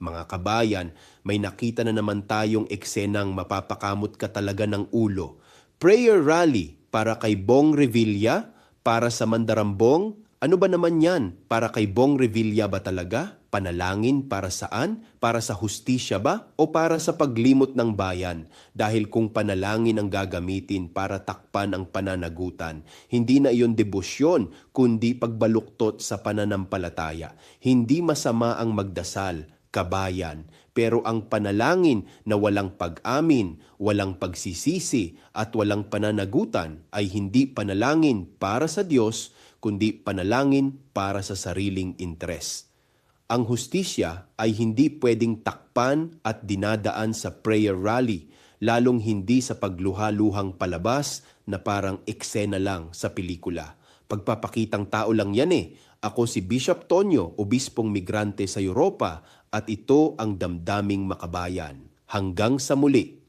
Mga kabayan, may nakita na naman tayong eksenang mapapakamot ka talaga ng ulo. Prayer rally para kay Bong Revilla, para sa Mandarambong. Ano ba naman yan? Para kay Bong Revilla ba talaga? Panalangin para saan? Para sa hustisya ba? O para sa paglimot ng bayan? Dahil kung panalangin ang gagamitin para takpan ang pananagutan, hindi na iyon debosyon, kundi pagbaluktot sa pananampalataya. Hindi masama ang magdasal, kabayan, pero ang panalangin na walang pag-amin, walang pagsisisi at walang pananagutan ay hindi panalangin para sa Diyos, kundi panalangin para sa sariling interes. Ang hustisya ay hindi pwedeng takpan at dinadaan sa prayer rally, lalong hindi sa pagluha-luhang palabas na parang eksena lang sa pelikula. Pagpapakitang tao lang yan eh. Ako si Bishop Tonyo, obispong migrante sa Europa, at ito ang Damdaming Makabayan. Hanggang sa muli.